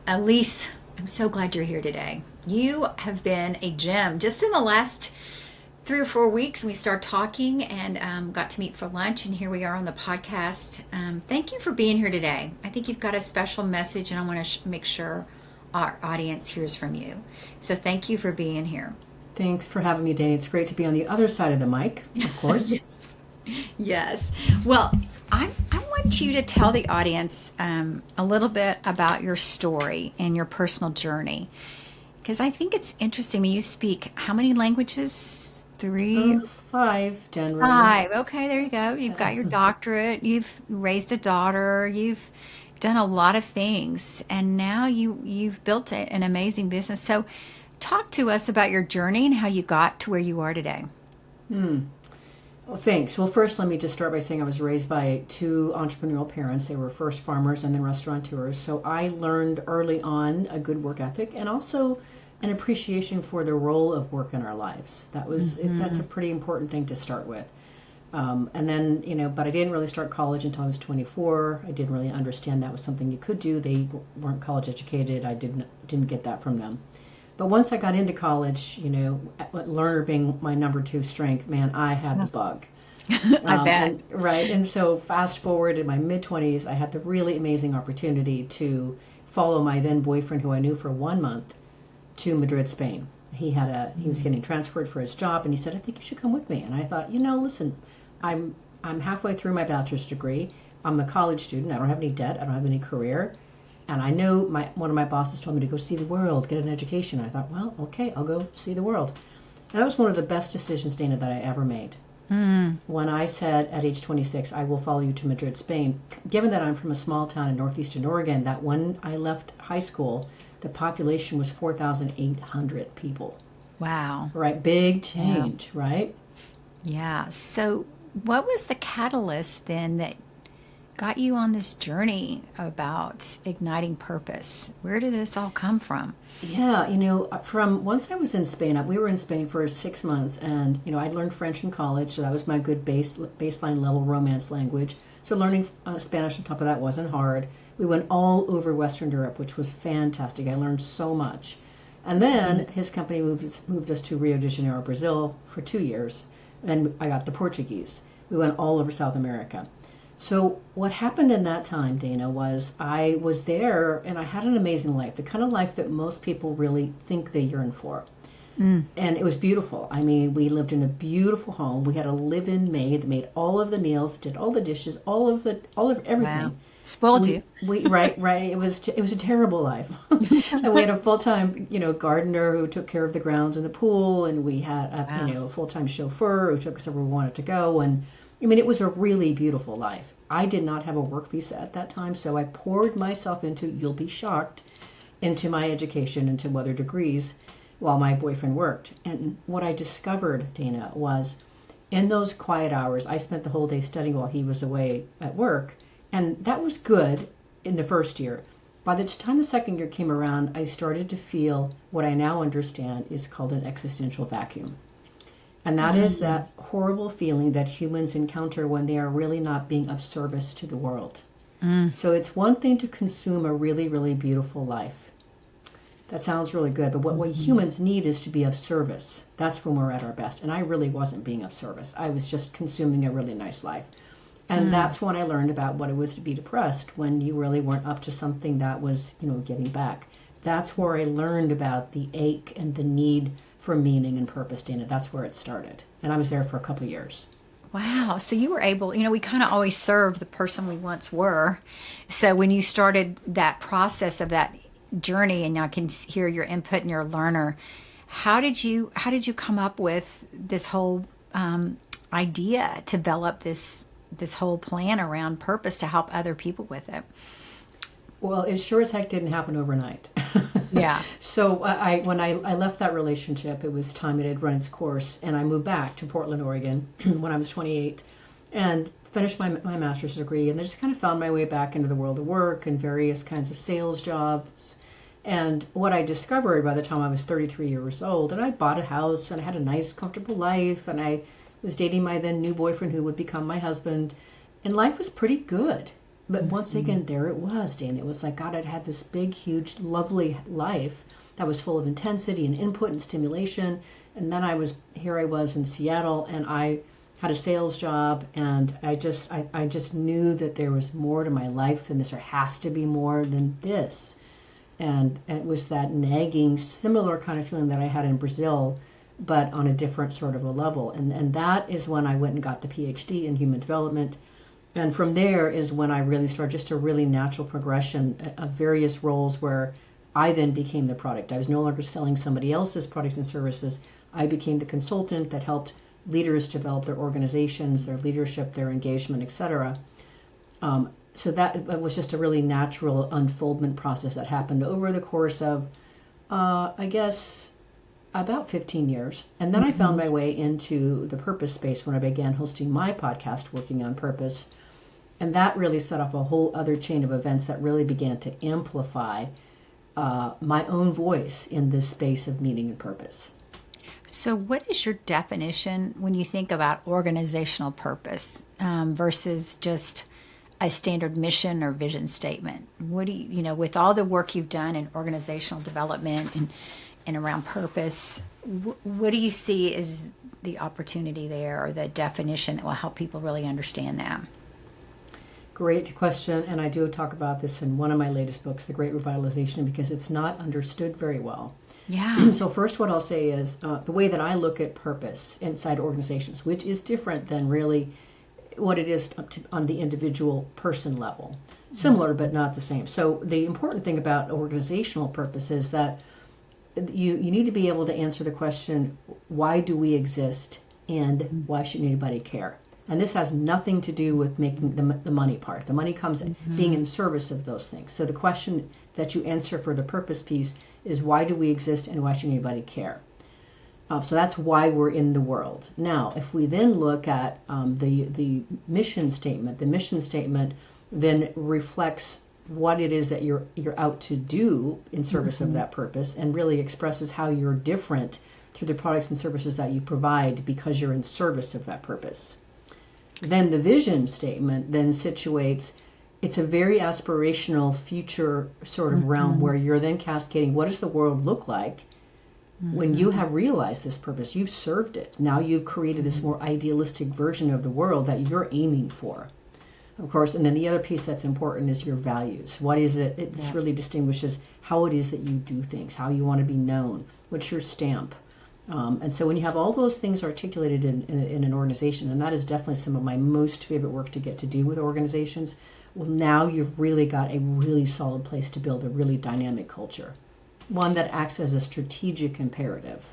Alise, I'm so glad you're here today. You have been a gem. Just in the last 3 or 4 weeks, we started talking and got to meet for lunch, and here we are on the podcast. Thank you for being here today. I think you've got a special message, and I want to make sure our audience hears from you. So thank you for being here. Thanks for having me, Danny. It's great to be on the other side of the mic, of course. Yes. Yes. Well, I want you to tell the audience a little bit about your story and your personal journey, because I think it's interesting. I mean, you speak how many languages? Three, Five generally. five. Okay, there you go. You've got your doctorate. You've raised a daughter. You've done a lot of things, and now you've built an amazing business. So, talk to us about your journey and how you got to where you are today. Hmm. Well, thanks. Well, first, let me just start by saying I was raised by two entrepreneurial parents. They were first farmers and then restaurateurs. So I learned early on a good work ethic and also an appreciation for the role of work in our lives. That's a pretty important thing to start with. And then, but I didn't really start college until I was 24. I didn't really understand that was something you could do. They weren't college educated. I didn't get that from them. But once I got into college, learner being my number two strength, man, I had the bug. I bet. And so fast forward in my mid-20s, I had the really amazing opportunity to follow my then boyfriend, who I knew for 1 month, to Madrid, Spain. He was getting transferred for his job, and he said, "I think you should come with me." And I thought, listen, I'm halfway through my bachelor's degree. I'm a college student. I don't have any debt. I don't have any career. And I know one of my bosses told me to go see the world, get an education. I thought, well, okay, I'll go see the world. And that was one of the best decisions, Dana, that I ever made. When I said at age 26, I will follow you to Madrid, Spain, given that I'm from a small town in northeastern Oregon, that when I left high school, the population was 4,800 people. Wow. Right? Big change, right? Yeah. So, what was the catalyst then that got you on this journey about igniting purpose? Where did this all come from? Yeah, from once I was in Spain, we were in Spain for 6 months, and I'd learned French in college, so that was my good baseline level romance language. So learning Spanish on top of that wasn't hard. We went all over Western Europe, which was fantastic. I learned so much. And then his company moved us to Rio de Janeiro, Brazil, for 2 years. And then I got the Portuguese. We went all over South America. So what happened in that time, Dana, was I was there and I had an amazing life, the kind of life that most people really think they yearn for. And it was beautiful. I mean, we lived in a beautiful home. We had a live-in maid that made all of the meals, did all the dishes, all of everything. Wow. Spoiled you. Right. It was a terrible life. And we had a full-time, gardener who took care of the grounds and the pool, and we had a full-time chauffeur who took us where we wanted to go. And I mean, it was a really beautiful life. I did not have a work visa at that time, so I poured myself into, you'll be shocked, into my education, into other degrees, while my boyfriend worked. And what I discovered, Dana, was in those quiet hours, I spent the whole day studying while he was away at work. And that was good in the first year. By the time the second year came around, I started to feel what I now understand is called an existential vacuum. And that is that horrible feeling that humans encounter when they are really not being of service to the world. So it's one thing to consume a really, really beautiful life. That sounds really good, but what humans need is to be of service. That's when we're at our best. And I really wasn't being of service. I was just consuming a really nice life. And that's when I learned about what it was to be depressed, when you really weren't up to something that was, giving back. That's where I learned about the ache and the need for meaning and purpose, Dana. That's where it started. And I was there for a couple of years. Wow. So you were able, we kind of always serve the person we once were. So when you started that process of that journey, and I can hear your input and your learner, how did you come up with this whole idea, to develop this whole plan around purpose to help other people with it? Well, it sure as heck didn't happen overnight. Yeah. So when I left that relationship, it was time it had run its course, and I moved back to Portland, Oregon when I was 28, and finished my master's degree, and I just kind of found my way back into the world of work and various kinds of sales jobs. And what I discovered by the time I was 33 years old, and I bought a house and I had a nice, comfortable life, and I was dating my then new boyfriend who would become my husband, and life was pretty good. But once again, there it was, Dan. It was like, God, I'd had this big, huge, lovely life that was full of intensity and input and stimulation. And then I was in Seattle, and I had a sales job, and I just knew that there was more to my life than this. There has to be more than this. And it was that nagging, similar kind of feeling that I had in Brazil, but on a different sort of a level. And that is when I went and got the PhD in human development. And from there is when I really started just a really natural progression of various roles where I then became the product. I was no longer selling somebody else's products and services. I became the consultant that helped leaders develop their organizations, their leadership, their engagement, etc. So that was just a really natural unfoldment process that happened over the course of, I guess, about 15 years. And then I found my way into the purpose space when I began hosting my podcast, Working on Purpose. And that really set off a whole other chain of events that really began to amplify my own voice in this space of meaning and purpose. So what is your definition when you think about organizational purpose versus just a standard mission or vision statement? What do you, with all the work you've done in organizational development and around purpose, what do you see as the opportunity there, or the definition that will help people really understand that? Great question, and I do talk about this in one of my latest books, The Great Revitalization, because it's not understood very well. Yeah. So first what I'll say is the way that I look at purpose inside organizations, which is different than really what it is on the individual person level. Similar, but not the same. So the important thing about organizational purpose is that you need to be able to answer the question, why do we exist, and why should anybody care? And this has nothing to do with making the money part. The money comes being in service of those things. So the question that you answer for the purpose piece is, why do we exist, and why should anybody care? So that's why we're in the world. Now, if we then look at the mission statement, the mission statement then reflects what it is that you're out to do in service of that purpose, and really expresses how you're different through the products and services that you provide because you're in service of that purpose. Then the vision statement then situates, it's a very aspirational future sort of realm where you're then cascading, what does the world look like when you have realized this purpose? You've served it. Now you've created this more idealistic version of the world that you're aiming for. Of course, and then the other piece that's important is your values. What is it? This really distinguishes how it is that you do things, how you want to be known, what's your stamp. And so when you have all those things articulated in an organization, and that is definitely some of my most favorite work to get to do with organizations, well, now you've really got a really solid place to build a really dynamic culture, one that acts as a strategic imperative.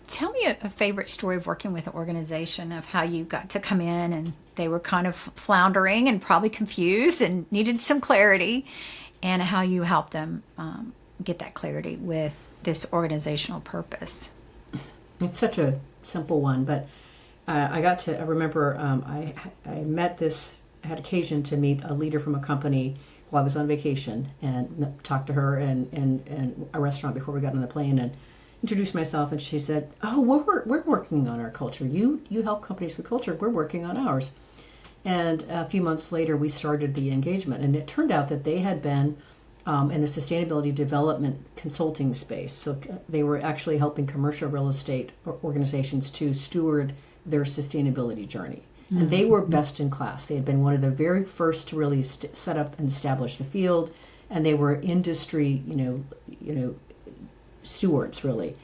Tell me a favorite story of working with an organization, of how you got to come in and they were kind of floundering and probably confused and needed some clarity, and how you helped them get that clarity with this organizational purpose. It's such a simple one, but I remember I had occasion to meet a leader from a company while I was on vacation, and talked to her in a restaurant before we got on the plane, and introduced myself, and she said, "Oh, we're working on our culture. You help companies with culture. We're working on ours." And a few months later, we started the engagement, and it turned out that they had been in the sustainability development consulting space. So they were actually helping commercial real estate organizations to steward their sustainability journey. And they were best in class. They had been one of the very first to really set up and establish the field, and they were industry, stewards, really.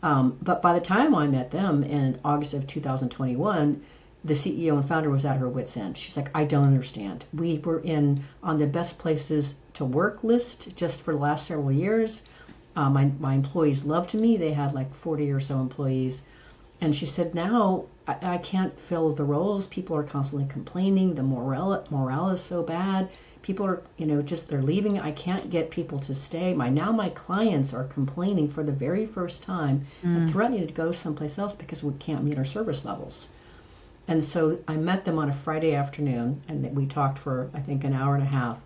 But by the time I met them in August of 2021, the CEO and founder was at her wit's end. She's like, I don't understand. We were on the best places to work list just for the last several years. My employees loved me. They had like 40 or so employees. And she said, now I can't fill the roles. People are constantly complaining. The morale is so bad. People are, they're leaving. I can't get people to stay. My clients are complaining for the very first time and threatening to go someplace else because we can't meet our service levels. And so I met them on a Friday afternoon, and we talked for, I think, an hour and a half.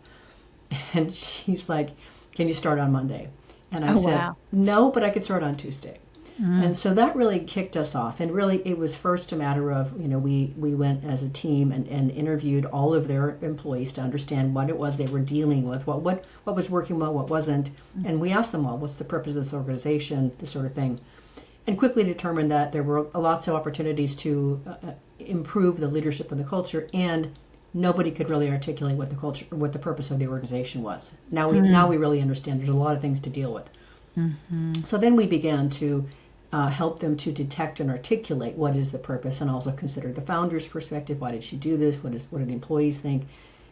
And she's like, can you start on Monday? And I said, wow. No, but I could start on Tuesday. And so that really kicked us off. And really, it was first a matter of, we went as a team and interviewed all of their employees to understand what it was they were dealing with, what was working well, what wasn't. And we asked them all, what's the purpose of this organization, this sort of thing. And quickly determined that there were lots of opportunities to improve the leadership and the culture, and nobody could really articulate what the purpose of the organization was. Now we really understand there's a lot of things to deal with. So then we began to help them to detect and articulate what is the purpose, and also consider the founder's perspective. Why did she do this? What do the employees think?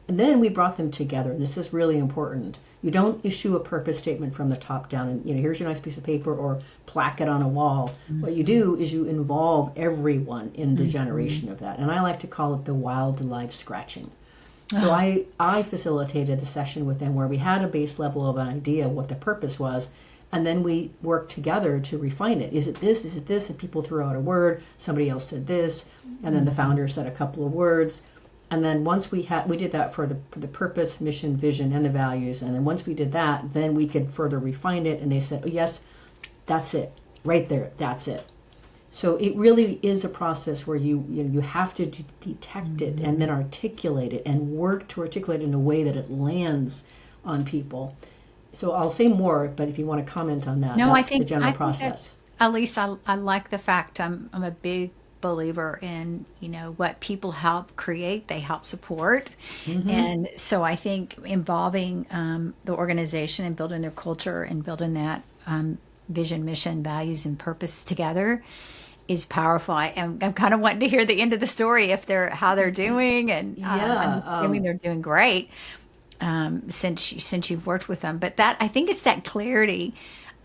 And then we brought them together, and this is really important. You don't issue a purpose statement from the top down and, here's your nice piece of paper or plaque it on a wall. What you do is you involve everyone in the generation of that. And I like to call it the wildlife scratching. So I facilitated a session with them where we had a base level of an idea of what the purpose was, and then we worked together to refine it. Is it this? Is it this? And people threw out a word. Somebody else said this, and then the founder said a couple of words. And then once we did that for the purpose, mission, vision, and the values. And then once we did that, then we could further refine it. And they said, oh, yes, that's it, right there, that's it. So it really is a process where you have to detect it and then articulate it and work to articulate it in a way that it lands on people. So I'll say more, but if you want to comment on that, No, that's I think the general I think process. Alise, I like the fact I'm a big believer in, what people help create, they help support. And so I think involving the organization and building their culture and building that vision, mission, values, and purpose together is powerful. I'm kind of wanting to hear the end of the story, how they're doing, and I'm assuming they're doing great. Since you've worked with them, but I think it's that clarity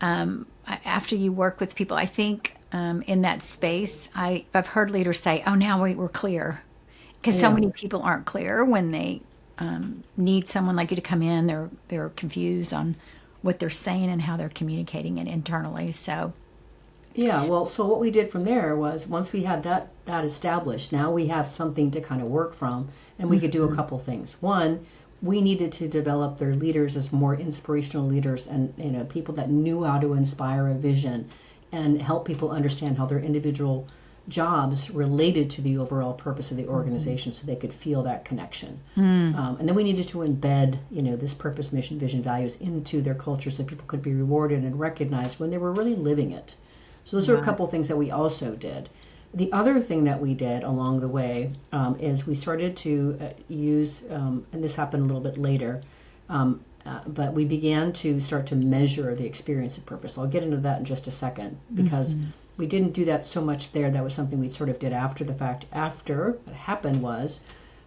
after you work with people. I think in that space, I've heard leaders say, "Oh, now we're clear," because so many people aren't clear when they need someone like you to come in. They're confused on what they're saying and how they're communicating it internally. So. Yeah, well, so what we did from there was once we had that established, now we have something to kind of work from, and we could do a couple things. One, we needed to develop their leaders as more inspirational leaders, and people that knew how to inspire a vision and help people understand how their individual jobs related to the overall purpose of the organization, so they could feel that connection. And then we needed to embed this purpose, mission, vision, values into their culture so people could be rewarded and recognized when they were really living it. So those are a couple of things that we also did. The other thing that we did along the way is we started to use, and this happened a little bit later, but we began to start to measure the experience of purpose. I'll get into that in just a second, because we didn't do that so much there. That was something we sort of did after the fact. After what happened was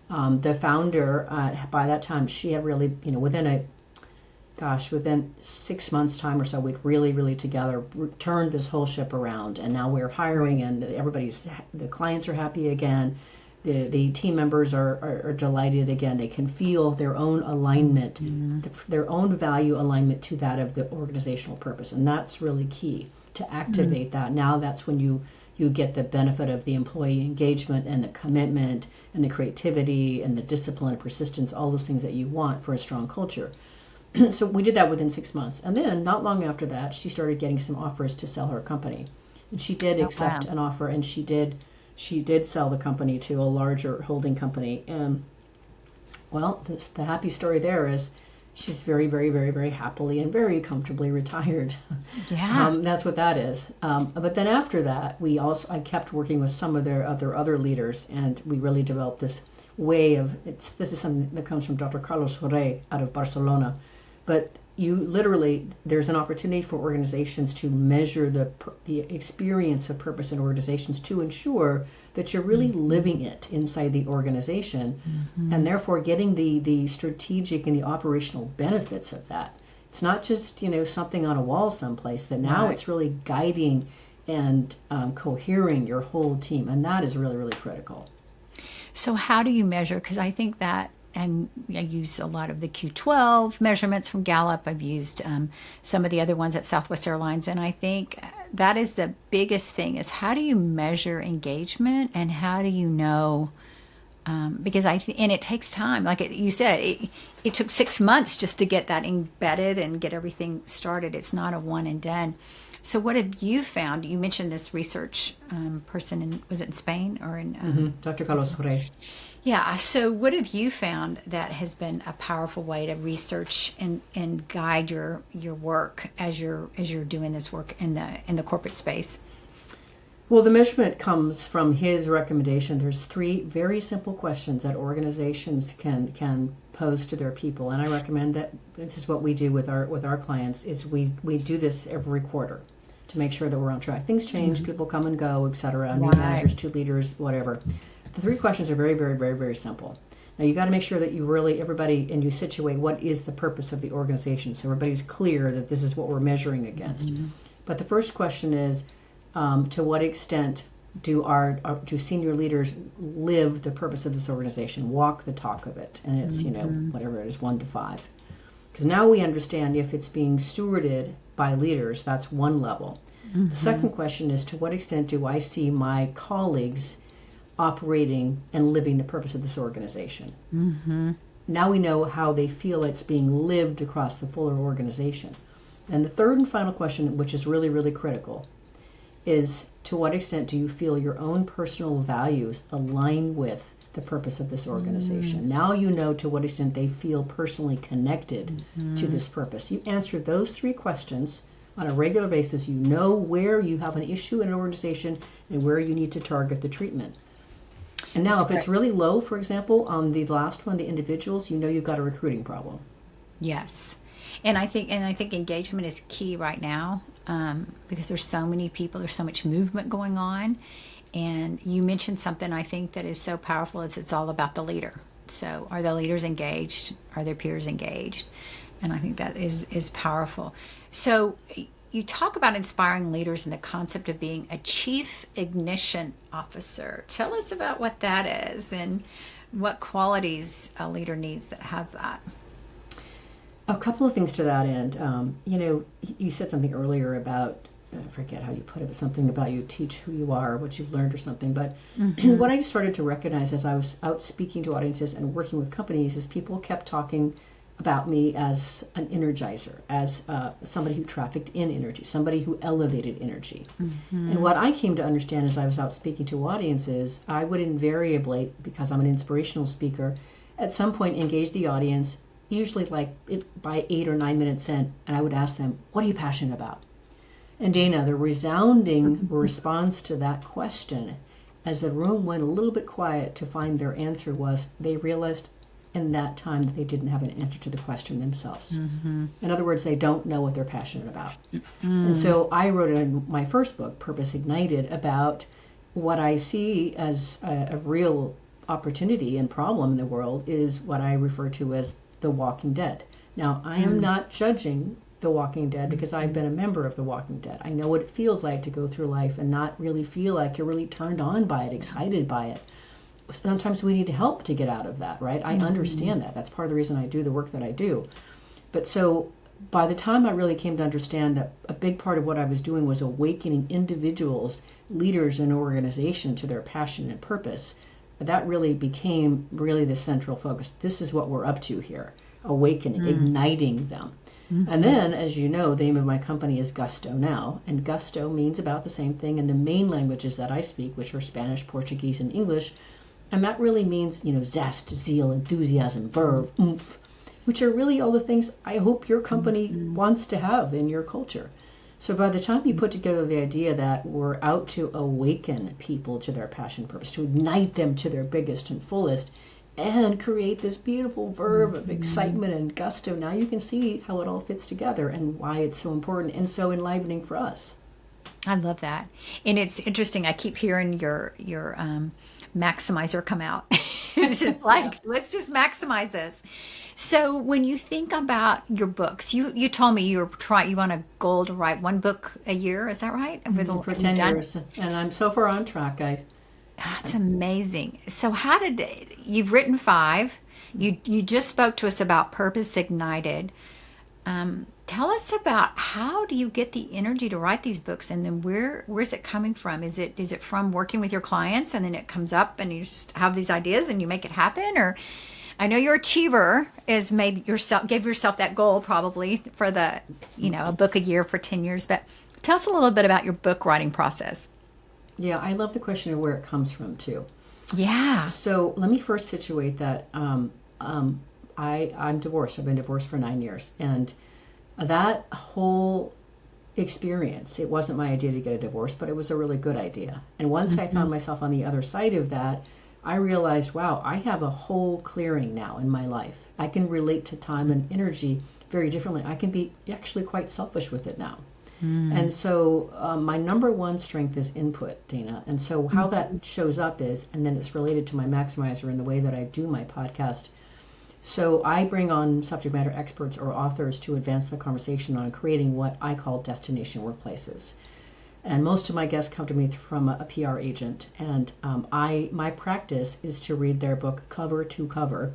the founder, by that time, she had really, within 6 months' time or so, we'd really together turned this whole ship around, and now we're hiring, and the clients are happy again. The team members are delighted again. They can feel their own alignment, their own value alignment to that of the organizational purpose, and that's really key to activate that. Now that's when you get the benefit of the employee engagement and the commitment and the creativity and the discipline and persistence, all those things that you want for a strong culture. So we did that within 6 months. And then not long after that, she started getting some offers to sell her company. And she did accept an offer, and she did sell the company to a larger holding company. And well, the happy story there is she's very happily and very comfortably retired. Yeah. That's what that is. But then after that, I kept working with some of their other leaders, and we really developed this way of, this is something that comes from Dr. Carlos Jorge out of Barcelona. But there's an opportunity for organizations to measure the experience of purpose in organizations to ensure that you're really living it inside the organization, and therefore getting the strategic and the operational benefits of that. It's not just something on a wall someplace, that now it's really guiding and cohering your whole team, and that is really critical. So how do you measure? Because I think that I use a lot of the Q12 measurements from Gallup. I've used some of the other ones at Southwest Airlines. And I think that is the biggest thing, is how do you measure engagement, and how do you know? Because and it takes time. Like you said, it took 6 months just to get that embedded and get everything started. It's not a one and done. So what have you found? You mentioned this research person was it in Spain or in Dr. Carlos Frey. Yeah. So what have you found that has been a powerful way to research and guide your work as you're doing this work in the corporate space? Well, the measurement comes from his recommendation. There's 3 very simple questions that organizations can pose to their people, and I recommend that this is what we do with our clients. Is we do this every quarter to make sure that we're on track. Things change, people come and go, etc. New managers, to leaders, whatever. The 3 questions are very, very, very, very simple. Now you got to make sure that you really and you situate what is the purpose of the organization, so everybody's clear that this is what we're measuring against. But the first question is, to what extent do senior leaders live the purpose of this organization, walk the talk of it? And it's, whatever it is, 1 to 5. Because now we understand if it's being stewarded by leaders, that's one level. The second question is, to what extent do I see my colleagues operating and living the purpose of this organization? Now we know how they feel it's being lived across the fuller organization. And the third and final question, which is really, really critical, is to what extent do you feel your own personal values align with the purpose of this organization? Now you know to what extent they feel personally connected to this purpose. You answer those 3 questions on a regular basis. You know where you have an issue in an organization and where you need to target the treatment. And now if it's really low, for example, on the last one, the individuals, you know you've got a recruiting problem. Yes. And I think engagement is key right now, because there's so many people, there's so much movement going on. And you mentioned something I think that is so powerful, is it's all about the leader. So are the leaders engaged? Are their peers engaged? And I think that is powerful. So you talk about inspiring leaders and the concept of being a chief ignition officer. Tell us about what that is and what qualities a leader needs that has that. A couple of things to that end. You said something earlier about, I forget how you put it, but something about you teach who you are, what you've learned or something. But what I started to recognize as I was out speaking to audiences and working with companies is people kept talking about me as an energizer, as somebody who trafficked in energy, somebody who elevated energy. And what I came to understand as I was out speaking to audiences, I would invariably, because I'm an inspirational speaker, at some point engage the audience, usually by 8 or 9 minutes in, and I would ask them, what are you passionate about? And Dana, the resounding response to that question, as the room went a little bit quiet to find their answer, was they realized in that time that they didn't have an answer to the question themselves. In other words, they don't know what they're passionate about. And so I wrote in my first book, Purpose Ignited, about what I see as a real opportunity and problem in the world is what I refer to as The Walking Dead. Now, I am not judging The Walking Dead because I've been a member of The Walking Dead. I know what it feels like to go through life and not really feel like you're really turned on by it, excited by it. Sometimes we need help to get out of that, right? I understand that. That's part of the reason I do the work that I do. But so by the time I really came to understand that a big part of what I was doing was awakening individuals, leaders in an organization to their passion and purpose, that really became the central focus. This is what we're up to here, awakening, igniting them. And then, as you know, the name of my company is Gusto Now, and Gusto means about the same thing in the main languages that I speak, which are Spanish, Portuguese, and English. And that really means, zest, zeal, enthusiasm, verve, oomph, which are really all the things I hope your company wants to have in your culture. So by the time you put together the idea that we're out to awaken people to their passion purpose, to ignite them to their biggest and fullest, and create this beautiful verve of excitement and gusto, now you can see how it all fits together and why it's so important and so enlivening for us. I love that. And it's interesting. I keep hearing your maximizer come out. It's just like, let's just maximize this. So when you think about your books, you told me you want a goal to write 1 book a year. Is that right? For 10 years. And I'm so far on track. That's amazing. So you've written 5. You just spoke to us about Purpose Ignited. Tell us about how do you get the energy to write these books, and then where's it coming from? Is it from working with your clients and then it comes up and you just have these ideas and you make it happen? Or I know your achiever gave yourself that goal probably for a book a year for 10 years, but Tell us a little bit about your book writing process. Yeah, I love the question of where it comes from too. Yeah. So let me first situate that I'm divorced. I've been divorced for 9 years, and that whole experience, it wasn't my idea to get a divorce, but it was a really good idea. And once I found myself on the other side of that, I realized, wow, I have a whole clearing now in my life. I can relate to time and energy very differently. I can be actually quite selfish with it now. And so my number one strength is input, Dana. And so how that shows up is, and then it's related to my maximizer in the way that I do my podcast. So I bring on subject matter experts or authors to advance the conversation on creating what I call destination workplaces. And most of my guests come to me from a PR agent. And my practice is to read their book cover to cover,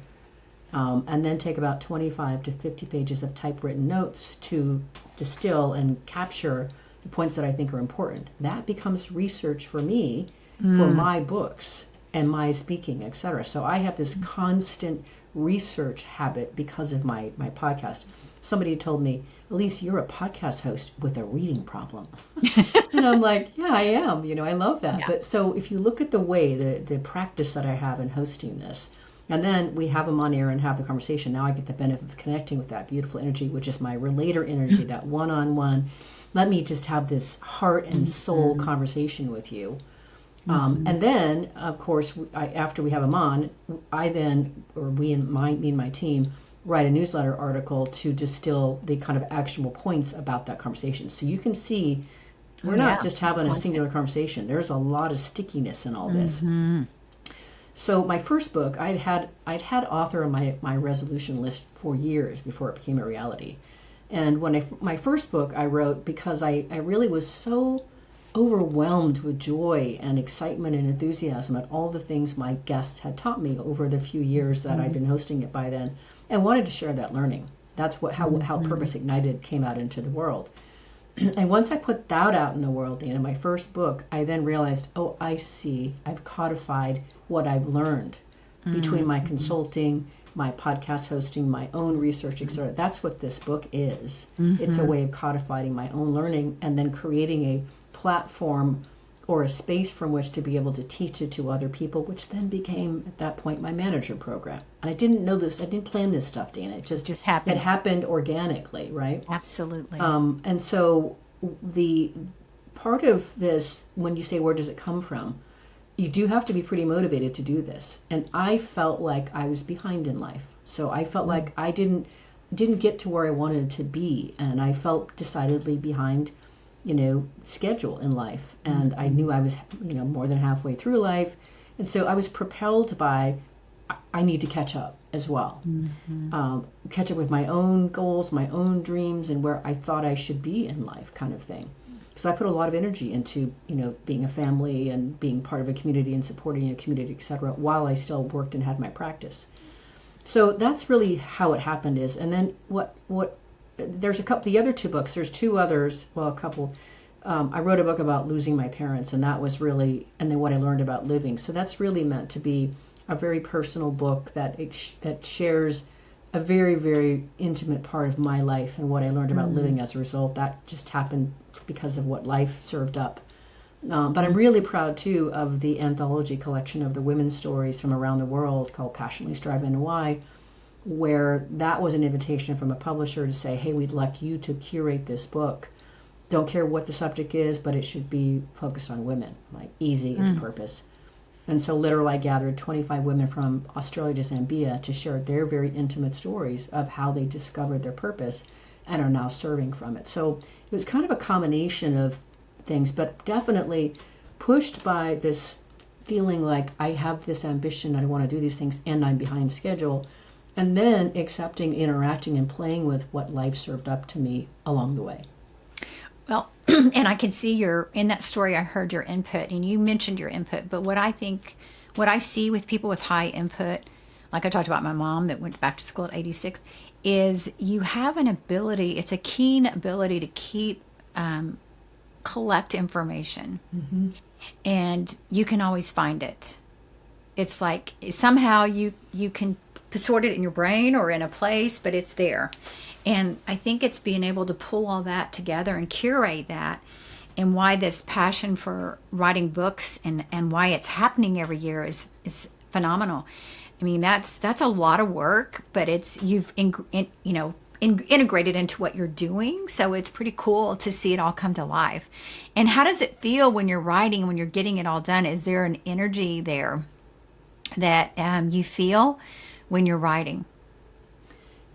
and then take about 25 to 50 pages of typewritten notes to distill and capture the points that I think are important. That becomes research for me for my books and my speaking, etc. So I have this constant research habit because of my podcast. Somebody told me, Alise, you're a podcast host with a reading problem. And I'm like, yeah, I am. I love that. Yeah. But so if you look at the way, the practice that I have in hosting this, and then we have them on air and have the conversation. Now I get the benefit of connecting with that beautiful energy, which is my relator energy, that one-on-one. Let me just have this heart and soul conversation with you. And then, of course, after we have them on, me and my team, write a newsletter article to distill the kind of actionable points about that conversation. So you can see we're not just having a singular conversation. There's a lot of stickiness in all this. So my first book, I'd had author on my resolution list for years before it became a reality. And when my first book I wrote because I really was so overwhelmed with joy and excitement and enthusiasm at all the things my guests had taught me over the few years that I'd been hosting it by then, and wanted to share that learning. That's how Purpose Ignited came out into the world. And once I put that out in the world, in my first book, I then realized, oh, I see, I've codified what I've learned between my consulting, my podcast hosting, my own research, etc. That's what this book is. It's a way of codifying my own learning and then creating a platform or a space from which to be able to teach it to other people, which then became, at that point, my manager program. And I didn't know this. I didn't plan this stuff, Dana. It just happened. It happened organically, right? Absolutely. And so the part of this, when you say, where does it come from? You do have to be pretty motivated to do this. And I felt like I was behind in life. So I felt like I didn't get to where I wanted to be. And I felt decidedly behind schedule in life. And I knew I was, more than halfway through life. And so I was propelled by, I need to catch up as well. Catch up with my own goals, my own dreams, and where I thought I should be in life, kind of thing. Because I put a lot of energy into, being a family and being part of a community and supporting a community, etc., while I still worked and had my practice. So that's really how it happened is. And then what there's a couple, the other two books, there's two others, well, a couple. I wrote a book about losing my parents, and that was really, and then what I learned about living. So that's really meant to be a very personal book that shares a very, very intimate part of my life and what I learned about living as a result. That just happened because of what life served up. But I'm really proud, too, of the anthology collection of the women's stories from around the world called Passionately Strive and Why, where that was an invitation from a publisher to say, hey, we'd like you to curate this book. Don't care what the subject is, but it should be focused on women. Like, easy, it's purpose. And so literally I gathered 25 women from Australia to Zambia to share their very intimate stories of how they discovered their purpose and are now serving from it. So it was kind of a combination of things, but definitely pushed by this feeling like I have this ambition, I want to do these things, and I'm behind schedule. And then accepting, interacting, and playing with what life served up to me along the way. Well, and I can see in that story, I heard your input, and you mentioned your input. But what I see with people with high input, like I talked about my mom that went back to school at 86, is you have an ability, it's a keen ability to collect information. And you can always find it. It's like somehow you can sort it in your brain or in a place, but it's there. And I think it's being able to pull all that together and curate that, and why this passion for writing books and why it's happening every year is phenomenal. I mean, that's a lot of work, but integrated into what you're doing. So it's pretty cool to see it all come to life. And how does it feel when you're writing, when you're getting it all done? Is there an energy there that you feel when you're writing?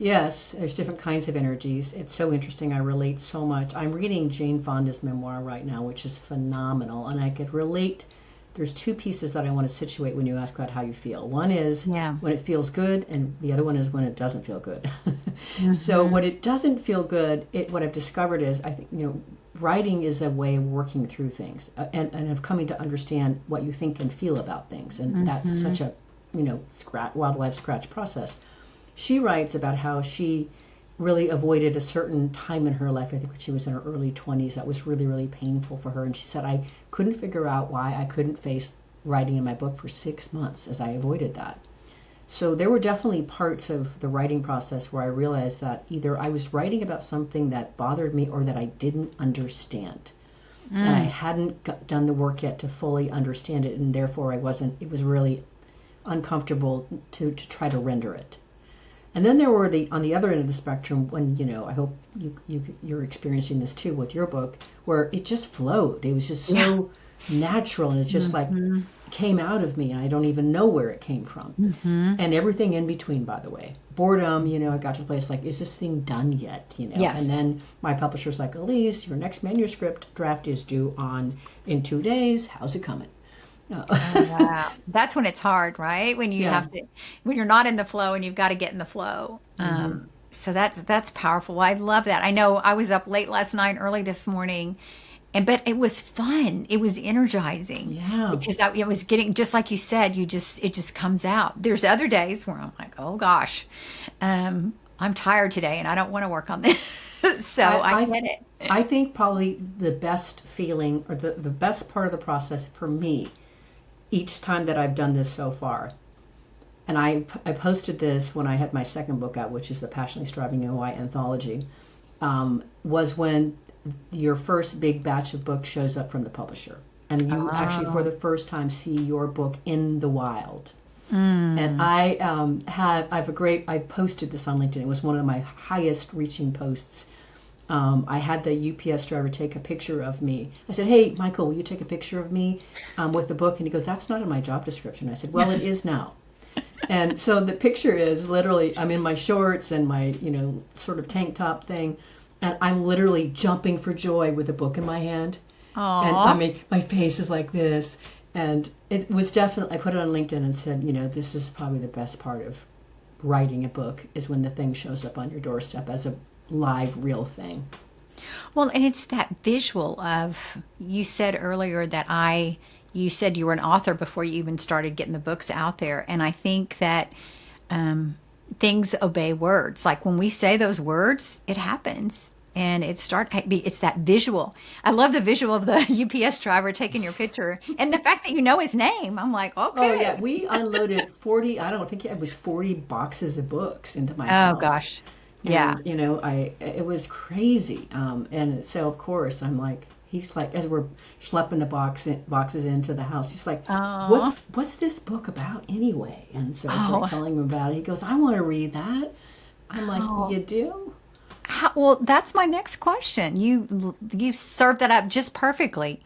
Yes, there's different kinds of energies. It's so interesting. I relate so much. I'm reading Jane Fonda's memoir right now, which is phenomenal. And I could relate. There's two pieces that I want to situate when you ask about how you feel. One is when it feels good, and the other one is when it doesn't feel good. So when it doesn't feel good, what I've discovered is, I think, writing is a way of working through things and of coming to understand what you think and feel about things. And that's such a, wildlife scratch process. She writes about how she really avoided a certain time in her life. I think when she was in her early 20s, that was really, really painful for her. And she said, I couldn't figure out why I couldn't face writing in my book for 6 months as I avoided that. So there were definitely parts of the writing process where I realized that either I was writing about something that bothered me or that I didn't understand. And I hadn't done the work yet to fully understand it. And therefore it was really uncomfortable to try to render it. And then there were on the other end of the spectrum when, I hope you're experiencing this too with your book, where it just flowed. It was just so natural, and it just like came out of me, and I don't even know where it came from. And everything in between, by the way. Boredom, I got to a place like, is this thing done yet? Yes. And then my publisher's like, Alise, your next manuscript draft is due in 2 days. How's it coming? Oh, wow. That's when it's hard, right? When you when you're not in the flow and you've got to get in the flow. So that's powerful. Well, I love that. I know I was up late last night, early this morning, but it was fun. It was energizing. Yeah. Because it was getting, just like you said, it just comes out. There's other days where I'm like, oh gosh, I'm tired today and I don't want to work on this. So I get it. I think probably the best feeling, or the best part of the process for me, each time that I've done this so far, and I posted this when I had my second book out, which is the Passionately Striving NY anthology, was when your first big batch of books shows up from the publisher, and you actually for the first time see your book in the wild. And I I posted this on LinkedIn. It was one of my highest reaching posts. I had the UPS driver take a picture of me. I said, hey, Michael, will you take a picture of me with the book? And he goes, that's not in my job description. I said, well, it is now. And so the picture is literally, I'm in my shorts and my, sort of tank top thing. And I'm literally jumping for joy with a book in my hand. Aww. And I mean, my face is like this. And it was definitely, I put it on LinkedIn and said, this is probably the best part of writing a book, is when the thing shows up on your doorstep as a live, real thing. Well, and it's that visual of, you said earlier that you said you were an author before you even started getting the books out there. And I think that things obey words. Like when we say those words, it happens. And it's that visual. I love the visual of the UPS driver taking your picture. And the fact that you know his name, I'm like, okay. Oh, yeah. We unloaded 40 boxes of books into my house. Oh, gosh. And, yeah. It was crazy. And so, of course, I'm like, he's like, as we're schlepping the boxes into the house, he's like, what's this book about anyway? And so I started telling him about it. He goes, I want to read that. I'm like, you do? Well, that's my next question. You served that up just perfectly.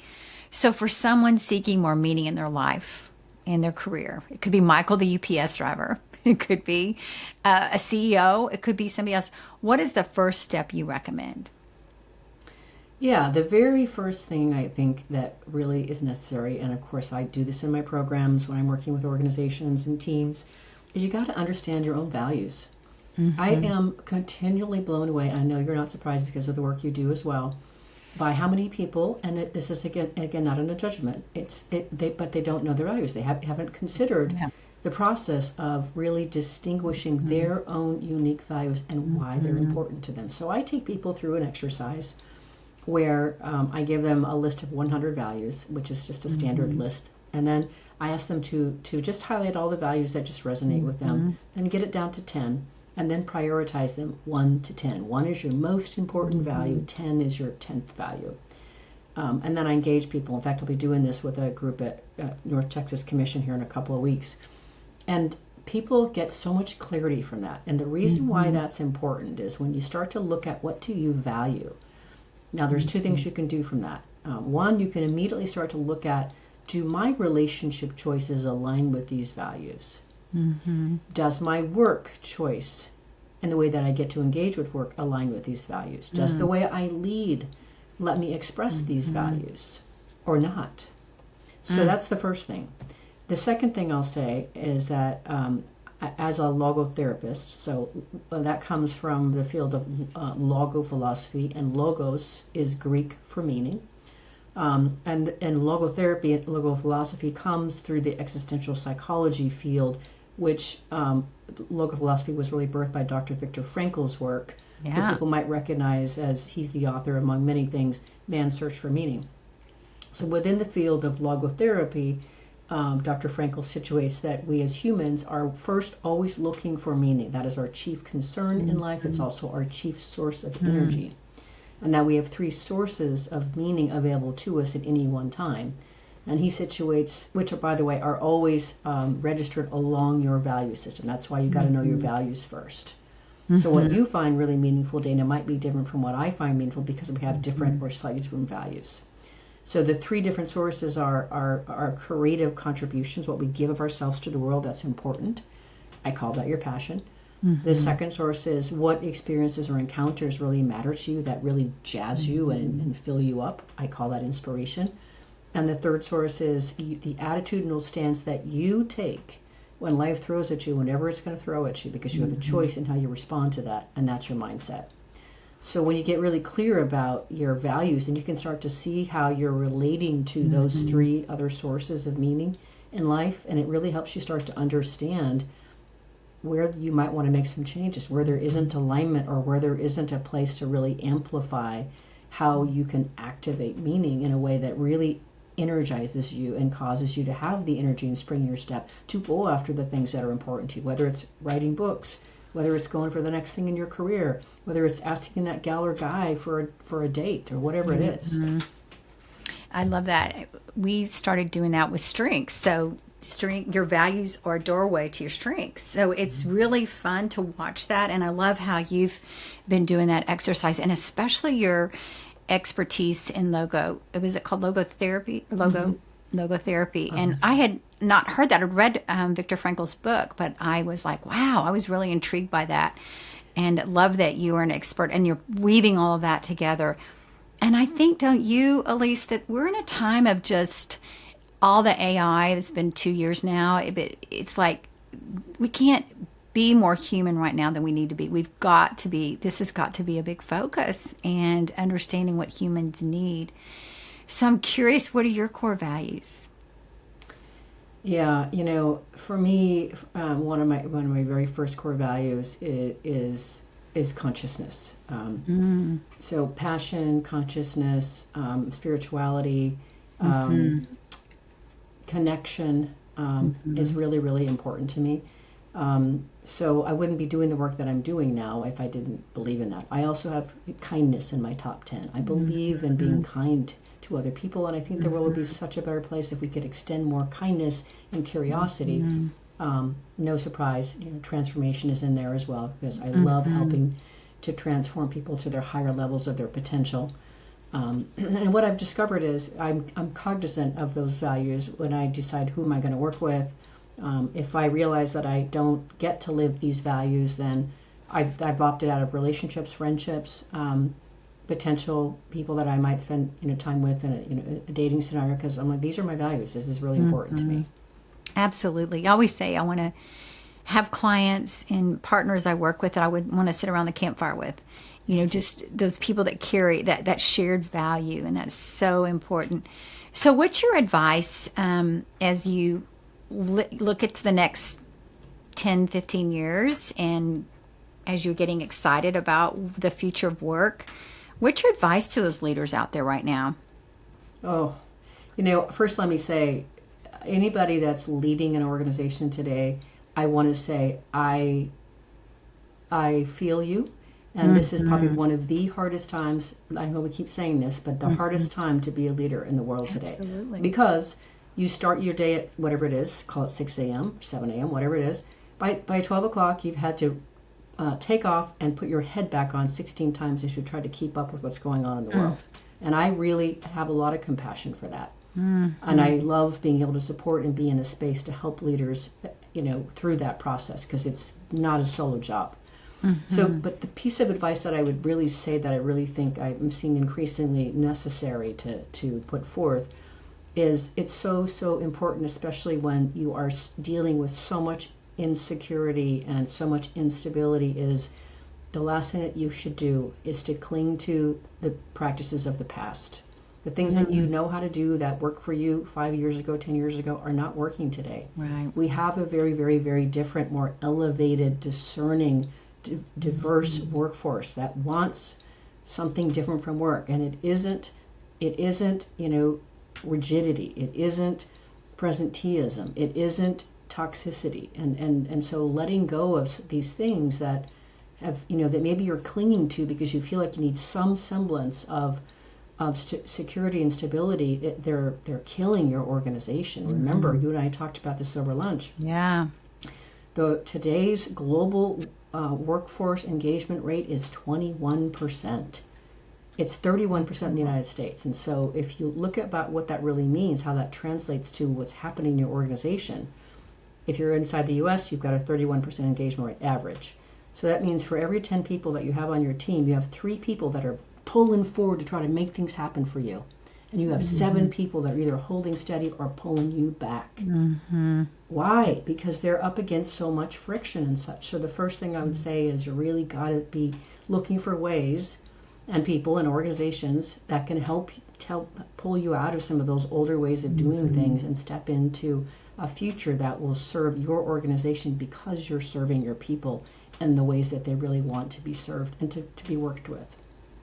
So for someone seeking more meaning in their life, in their career, it could be Michael, the UPS driver. It could be a CEO. It could be somebody else. What is the first step you recommend? Yeah, the very first thing I think that really is necessary, and of course I do this in my programs when I'm working with organizations and teams, is you got to understand your own values. I am continually blown away, and I know you're not surprised because of the work you do as well, by how many people, and this is again not in a judgment, but they don't know their values. They haven't considered the process of really distinguishing their own unique values and why they're important to them. So I take people through an exercise where I give them a list of 100 values, which is just a standard list, and then I ask them to just highlight all the values that just resonate with them, and get it down to 10. and then prioritize them 1 to 10. 1 is your most important value, 10 is your 10th value. And then I engage people. In fact, I'll be doing this with a group at North Texas Commission here in a couple of weeks. And people get so much clarity from that. And the reason why that's important is when you start to look at what do you value. Now, there's 2 things you can do from that. 1, you can immediately start to look at, do my relationship choices align with these values? Does my work choice and the way that I get to engage with work align with these values? Does the way I lead let me express these values or not? So that's the first thing. The second thing I'll say is that as a logotherapist, so that comes from the field of logophilosophy, and logos is Greek for meaning. And logotherapy, logophilosophy comes through the existential psychology field, which logophilosophy was really birthed by Dr. Viktor Frankl's work, that people might recognize as he's the author, among many things, Man's Search for Meaning. So within the field of logotherapy, Dr. Frankl situates that we as humans are first always looking for meaning. That is our chief concern in life. It's also our chief source of energy. And that we have 3 sources of meaning available to us at any one time. And he situates, which, by the way, are always registered along your value system. That's why you got to know your values first. So what you find really meaningful, Dana, might be different from what I find meaningful because we have different or slightly different values. So the 3 different sources are our creative contributions, what we give of ourselves to the world. That's important. I call that your passion. The second source is what experiences or encounters really matter to you, that really jazz you and fill you up. I call that inspiration. And the third source is the attitudinal stance that you take when life throws at you, whenever it's going to throw at you, because you have a choice in how you respond to that, and that's your mindset. So when you get really clear about your values, then you can start to see how you're relating to those 3 other sources of meaning in life, and it really helps you start to understand where you might want to make some changes, where there isn't alignment or where there isn't a place to really amplify how you can activate meaning in a way that really energizes you and causes you to have the energy and spring in your step to go after the things that are important to you, whether it's writing books, whether it's going for the next thing in your career, whether it's asking that gal or guy for a date or whatever it is. I love that. We started doing that with strengths. So your values are a doorway to your strengths. So it's really fun to watch that. And I love how you've been doing that exercise, and especially your expertise in was it called logotherapy? Logotherapy. And I had not heard that. I read Viktor Frankl's book, but I was like, wow, I was really intrigued by that, and love that you are an expert and you're weaving all of that together. And I think, don't you, Alise, that we're in a time of just all the AI. It's been 2 years now. It's like we can't be more human right now than we need to be. This has got to be a big focus, and understanding what humans need. So I'm curious, what are your core values? Yeah, for me, one of my very first core values is consciousness. So passion, consciousness, spirituality, connection is really, really important to me. So I wouldn't be doing the work that I'm doing now if I didn't believe in that. I also have kindness in my top 10. I believe in being kind to other people, and I think the world would be such a better place if we could extend more kindness and curiosity. No surprise, transformation is in there as well, because I love helping to transform people to their higher levels of their potential. And what I've discovered is I'm cognizant of those values when I decide who am I going to work with. If I realize that I don't get to live these values, then I've opted out of relationships, friendships, potential people that I might spend time with in a dating scenario, because I'm like, these are my values. This is really important to me. Absolutely. I always say I want to have clients and partners I work with that I would want to sit around the campfire with. Just those people that carry that shared value, and that's so important. So what's your advice as you look at the next 10, 15 years, and as you're getting excited about the future of work? What's your advice to those leaders out there right now? Oh, first let me say, anybody that's leading an organization today, I want to say I I feel you. And this is probably one of the hardest times. I know we keep saying this, but the hardest time to be a leader in the world today. Absolutely. Because you start your day at whatever it is, call it 6 a.m., 7 a.m., whatever it is. By 12 o'clock, you've had to take off and put your head back on 16 times as you try to keep up with what's going on in the world. And I really have a lot of compassion for that. And I love being able to support and be in a space to help leaders, through that process, because it's not a solo job. So, but the piece of advice that I would really say that I really think I'm seeing increasingly necessary to put forth is it's so important, especially when you are dealing with so much insecurity and so much instability, is the last thing that you should do is to cling to the practices of the past. The things that you know how to do that worked for you 5 years ago, 10 years ago are not working today. Right. We have a very, very, very different, more elevated, discerning, diverse workforce that wants something different from work. And it isn't, rigidity. It isn't presenteeism. It isn't toxicity. And so letting go of these things that have, that maybe you're clinging to because you feel like you need some semblance of security and stability, they're killing your organization. Remember, you and I talked about this over lunch. Yeah. Today's global workforce engagement rate is 21%. It's 31% in the United States. And so if you look about what that really means, how that translates to what's happening in your organization, if you're inside the US, you've got a 31% engagement rate average. So that means for every 10 people that you have on your team, you have 3 people that are pulling forward to try to make things happen for you. And you have 7 people that are either holding steady or pulling you back. Why? Because they're up against so much friction and such. So the first thing I would say is you really got to be looking for ways and people and organizations that can help pull you out of some of those older ways of doing things and step into a future that will serve your organization because you're serving your people in the ways that they really want to be served and to be worked with.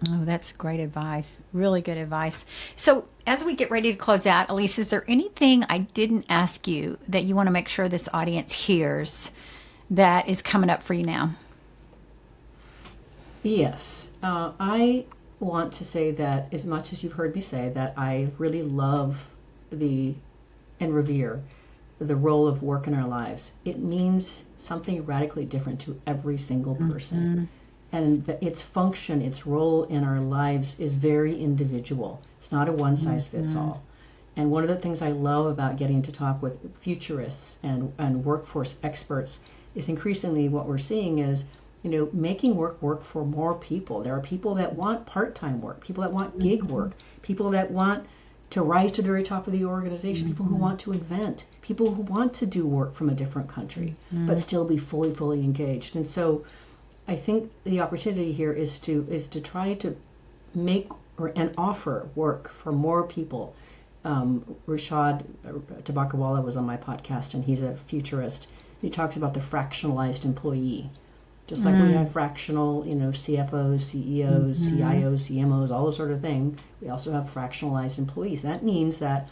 Oh, that's great advice. Really good advice. So as we get ready to close out, Alise, is there anything I didn't ask you that you want to make sure this audience hears that is coming up for you now? Yes. I want to say that as much as you've heard me say that I really love and revere the role of work in our lives, it means something radically different to every single person. And its function, its role in our lives is very individual. It's not a one-size-fits-all. And one of the things I love about getting to talk with futurists and workforce experts is increasingly what we're seeing is, making work for more people. There are people that want part-time work, people that want gig work, people that want to rise to the very top of the organization, people who want to invent, people who want to do work from a different country, but still be fully engaged. And so I think the opportunity here is to try to make and offer work for more people. Rashad Tabakawala was on my podcast, and he's a futurist. He talks about the fractionalized employee. Just like we have fractional, CFOs, CEOs, CIOs, CMOs, all those sort of thing, we also have fractionalized employees. That means that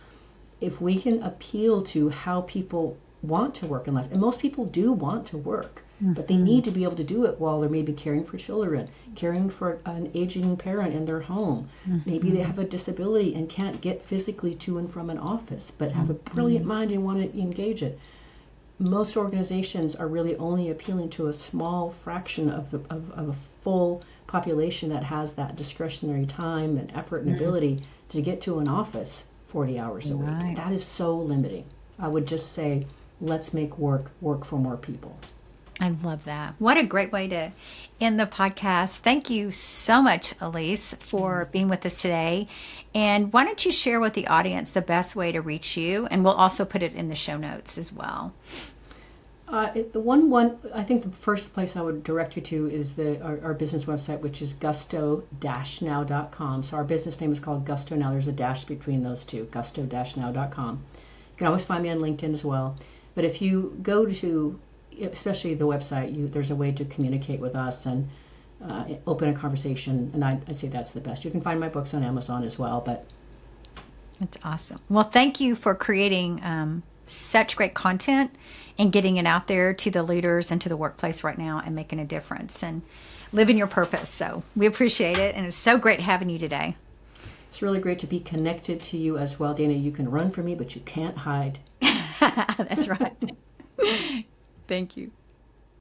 if we can appeal to how people want to work in life, and most people do want to work, but they need to be able to do it while they're maybe caring for children, caring for an aging parent in their home. Maybe they have a disability and can't get physically to and from an office, but have a brilliant mind and want to engage it. Most organizations are really only appealing to a small fraction of a full population that has that discretionary time and effort and ability to get to an office 40 hours a week. That is so limiting. I would just say, let's make work for more people. I love that. What a great way to end the podcast. Thank you so much, Alise, for being with us today. And why don't you share with the audience the best way to reach you? And we'll also put it in the show notes as well. I think the first place I would direct you to is our business website, which is gusto-now.com. So our business name is called Gusto Now. There's a dash between those two, gusto-now.com. You can always find me on LinkedIn as well. But if you go to especially the website, there's a way to communicate with us and open a conversation, and I'd say that's the best. You can find my books on Amazon as well. But that's awesome. Well, thank you for creating such great content and getting it out there to the leaders and to the workplace right now and making a difference and living your purpose. So we appreciate it. And it's so great having you today. It's really great to be connected to you as well, Dana. You can run from me, but you can't hide. That's right. Thank you.